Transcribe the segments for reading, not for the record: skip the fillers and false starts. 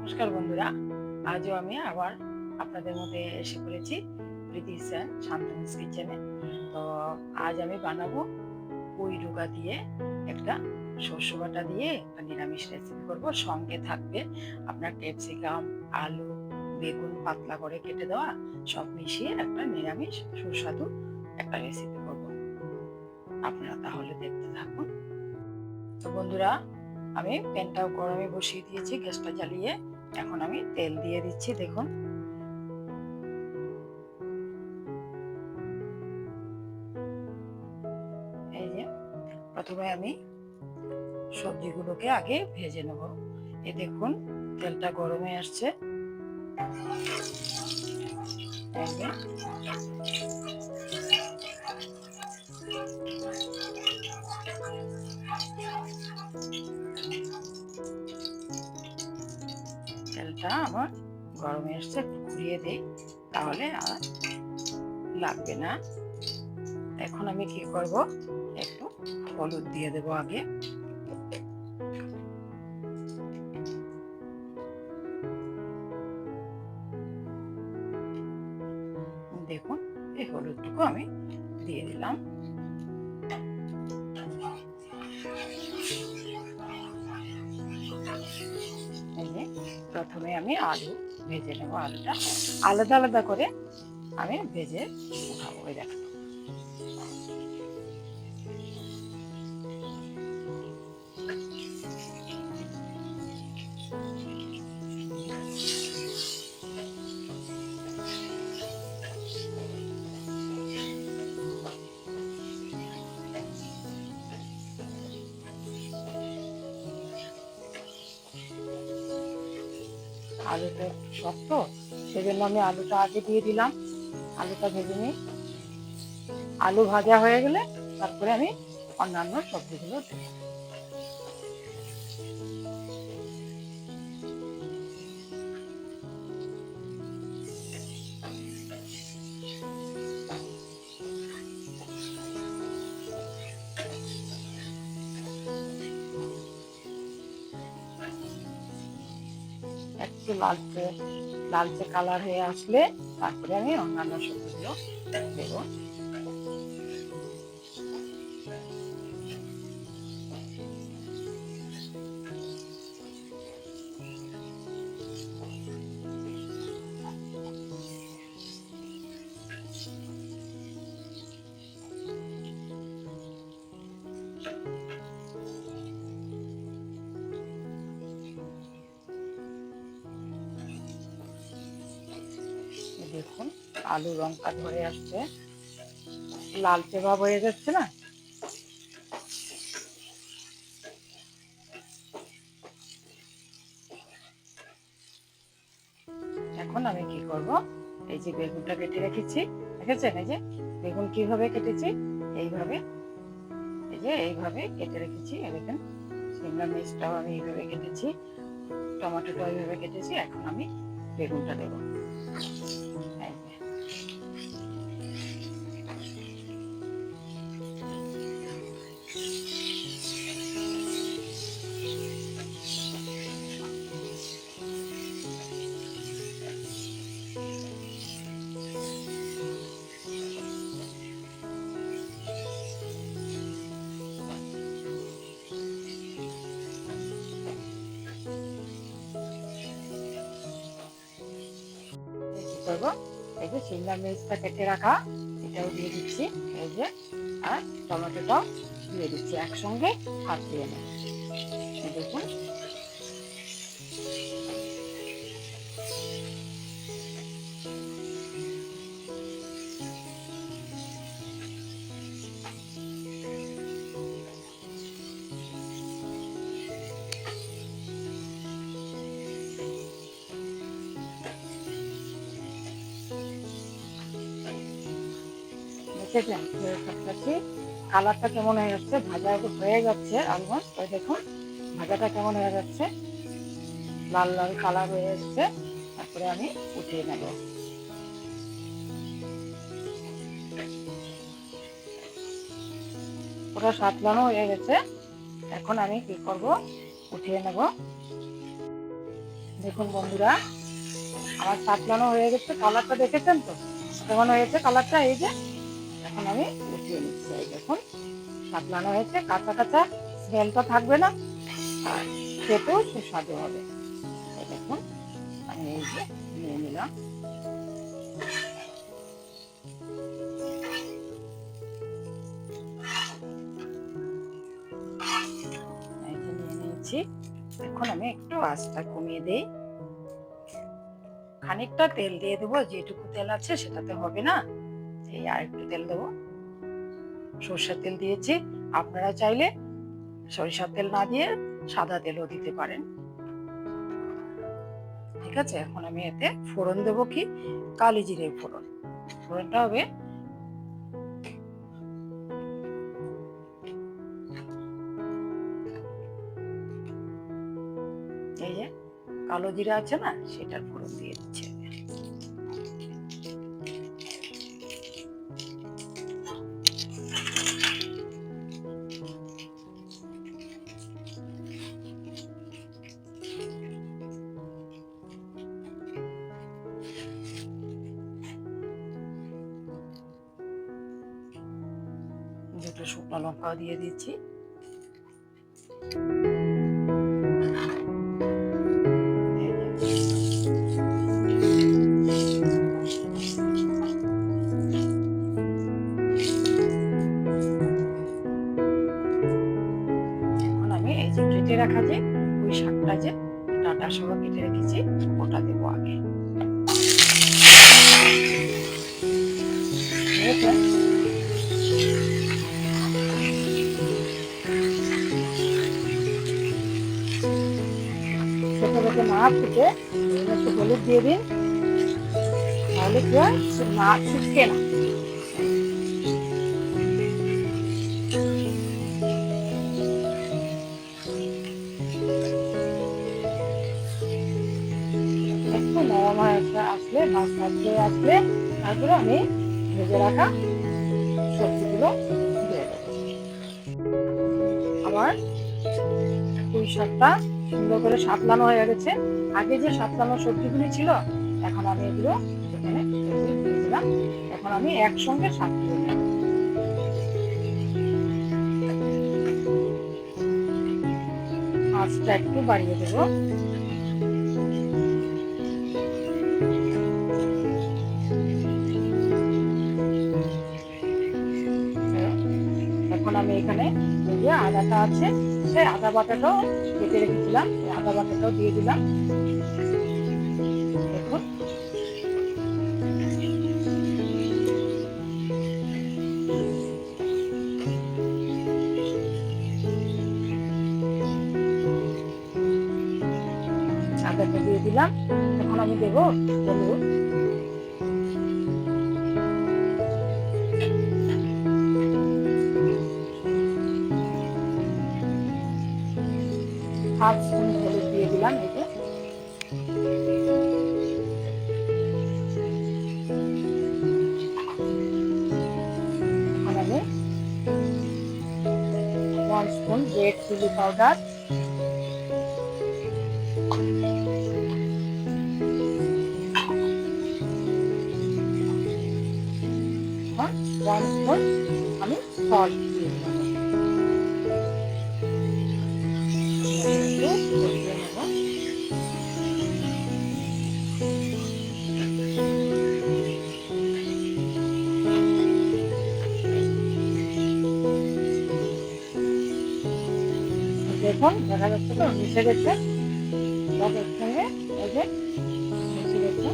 নমস্কার বন্ধুরা, আজও আমি আবার আপনাদের মধ্যে এসে পড়েছি প্রীতি স্যার শান্তনুস কিচেনে। তো আজ আমি বানাবো পুঁই ডুগা দিয়ে একটা শস্য বাটা দিয়ে একটা নিরামিষ রেসিপি করব। সঙ্গে থাকবে আপনার ক্যাপসিকাম, আলু, বেগুন পাতলা করে কেটে দেওয়া, সব মিশিয়ে একটা নিরামিষ সুস্বাদু একটা রেসিপি করব। আপনারা তাহলে দেখতে থাকুন। তো বন্ধুরা, আমি প্যানটাও গরমে বসিয়ে দিয়েছি, গ্যাসটা জ্বালিয়ে। এখন আমি তেল দিয়ে দিচ্ছি। দেখুন, এই যে প্রথমে আমি সবজিগুলোকে আগে ভেজে নেব। এই দেখুন, তেলটা গরমে আসছে। এই যে তেলটা আমার গরমে আসছে, একটু ঘুরিয়ে দিই, তাহলে আর লাগবে না। এখন আমি কি করব, একটু হলুদ দিয়ে দেব আগে। দেখুন, এই হলুদটুকু আমি দিয়ে দিলাম। এই যে প্রথমে আমি আলু ভেজে নেব। আলুটা আলাদা আলাদা করে আমি ভেজে উঠাবো। এই দেখো, আলুটা একটু শক্ত, সেজন্য আমি আলুটা আগে দিয়ে দিলাম। আলুটা ভেজে নিই। আলু ভাজা হয়ে গেলে তারপরে আমি অন্যান্য সবজিগুলো দেব। একটু লালচে লালচে কালার হয়ে আসলে তারপরে আমি অন্যান্য সবজিগুলো দেব। দেখুন, আলু লঙ্কা ধরে আসছে, লালচে ভাব হয়ে যাচ্ছে না? এখন আমি কি করব, এই যে বেগুনটা কেটে রেখেছি, দেখেছেন? এই যে বেগুন কিভাবে কেটেছি, এইভাবে, এই যে এইভাবে কেটে রেখেছি। দেখেন, সিমলা মির্চটাও আমি এইভাবে কেটেছি, টমেটোটাও এইভাবে কেটেছি। এখন আমি বেগুনটা দেবো। এই যে কি করবো, এই যে সিমলা মির্চটা কেটে রাখা, এটাও দিয়ে দিচ্ছি। এই যে, আর টমেটোটাও দিয়ে দিচ্ছি, একসঙ্গে হাত দিয়ে নেব। দেখুন, দেখেছেন কালারটা কেমন হয়ে যাচ্ছে, ভাজা হয়ে যাচ্ছে আলমন্ড। ওই দেখুন, ভাজাটা কেমন হয়ে যাচ্ছে, লাল লাল কালার হয়ে যাচ্ছে। তারপরে আমি উঠিয়ে নেব। পুরো সাতলানো হয়ে গেছে। এখন আমি কি করব, উঠিয়ে নেব। দেখুন বন্ধুরা, আমার সাতলানো হয়ে গেছে। কালারটা দেখেছেন তো কেমন হয়েছে কালারটা? এই যে এখন আমি উঠিয়ে নিচ্ছি। এই দেখুন সাতলানো হয়েছে, কাঁচা কাঁচা স্মেলটা থাকবে না, আর খেতেও সুস্বাদু হবে। এই দেখুন আমি এই যে নিয়ে নিলাম। এই যে নিয়ে নিয়েছি। এখন আমি একটু আঁচটা কমিয়ে দিই। খানিকটা তেল দিয়ে দেবো, যেটুকু তেল আছে সেটাতে হবে না, এই আর একটু তেল দেবো। সরষের তেল দিয়েছি, আপনারা চাইলে সরিষার তেল না দিয়ে সাদা তেলও দিতে পারেন। ঠিক আছে, এখন আমি এতে ফোড়ন দেবো কি কালি জিরে ফোড়ন। ফোড়নটা হবে এই যে কালো জিরা আছে না, সেটার ফোড়ন দিয়ে দিচ্ছে। দুটো শুকনো লঙ্কাও দিয়ে দিচ্ছি। এখন আমি এই যে কেটে রাখা যে পুঁই শাকটা, যে ডাঁটা সহ কেটে রেখেছি, ওটা দেবো আগে। ছোটো ছোটো না ফুটে একটু হলুদ দিয়ে দিন, তাহলে কি হয় না ছিটকে না। একটু নরম হয়ে আসলে মাছ হয়ে আসলে তারপরে আমি ভেজে রাখা সবজিগুলো দিয়ে দেবো। আমার পুঁই শাকটা সুন্দর করে সাতলানো হয়ে গেছে। আগে যে সাতলানো সবজিগুলি ছিল, এখন আমি এগুলো এখানে দিয়ে দিলাম। এখন আমি একসঙ্গে সাতলিয়ে নেব। আঁচটা একটু বাড়িয়ে দেবো। এখন আমি এখানে এই যে আদাটা আছে, সেই আদা বাটাটাও কেটে রেখেছিলাম, সেই আদা বাটাটাও দিয়ে দিলাম। দেখুন আদাটা দিয়ে দিলাম। এখন আমি দেবো হলুদ, হাফ স্পুন হলুদ দিয়ে দিলাম। এই যে এখন আমি 1 spoon red chilli powder, 1 spoon আমি সল্ট দিয়ে দিলাম। দেখুন দেখা যাচ্ছে তো মিশে গেছে সব একসঙ্গে। এই যে মিশে গেছে।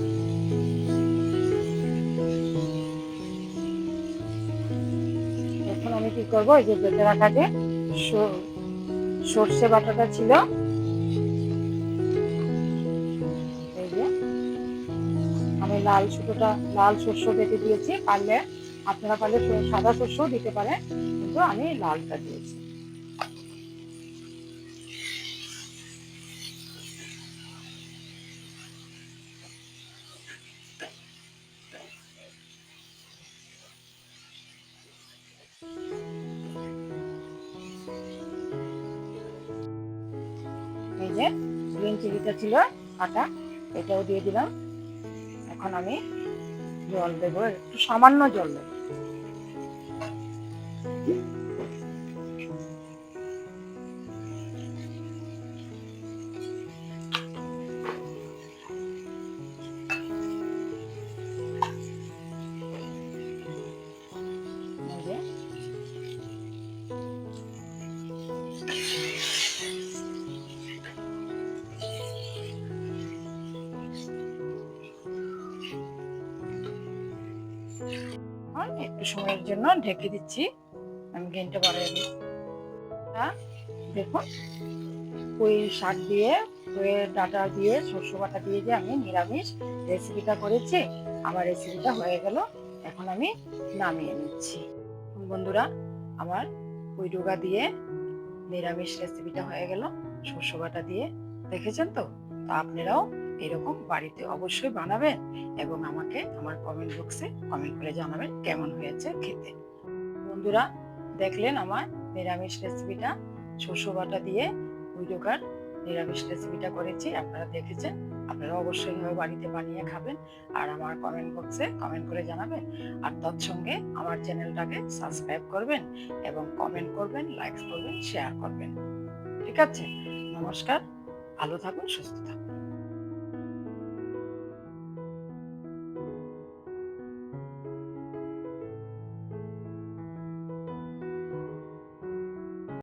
এখন আমি কি করবো, এই যে বেটে রাখা যে সর্ষে বাটাটা ছিল, এই যে আমি লাল সর্ষে বেটে দিয়েছি। পারলে আপনারা পারলে সাদা সর্ষেও দিতে পারেন, কিন্তু আমি লালটা দিয়েছি। এই যে গ্রিন চিলিটা ছিল, আটা, এটাও দিয়ে দিলাম। এখন আমি জল দেবো, একটু সামান্য জল দেবো। একটু সময়ের জন্য ঢেকে দিচ্ছি, আমি গ্যাসটা বাড়িয়ে দিই। দেখুন, পুঁই শাক দিয়ে, পুঁইয়ের ডাঁটা দিয়ে, শস্য বাটা দিয়ে যে আমি নিরামিষ রেসিপিটা করেছি, আমার রেসিপিটা হয়ে গেল। এখন আমি নামিয়ে নিচ্ছি। বন্ধুরা, আমার পুঁই ডুগা দিয়ে নিরামিষ রেসিপিটা হয়ে গেল শস্য বাটা দিয়ে। দেখেছেন তো? তো আপনারাও এরকম বাড়িতে অবশ্যই বানাবেন এবং আমাকে আমার কমেন্ট বক্সে কমেন্ট করে জানাবেন কেমন হয়েছে খেতে। বন্ধুরা, দেখলেন আমার নিরামিষ রেসিপিটা, শস্য বাটা দিয়ে পুঁই ডুগার নিরামিষ রেসিপিটা করেছি, আপনারা দেখেছেন। আপনারা অবশ্যই বাড়িতে বানিয়ে খাবেন আর আমার কমেন্ট বক্সে কমেন্ট করে জানাবেন। আর তৎসঙ্গে আমার চ্যানেলটাকে সাবস্ক্রাইব করবেন এবং কমেন্ট করবেন, লাইক করবেন, শেয়ার করবেন। ঠিক আছে? নমস্কার, ভালো থাকুন, সুস্থ থাকুন।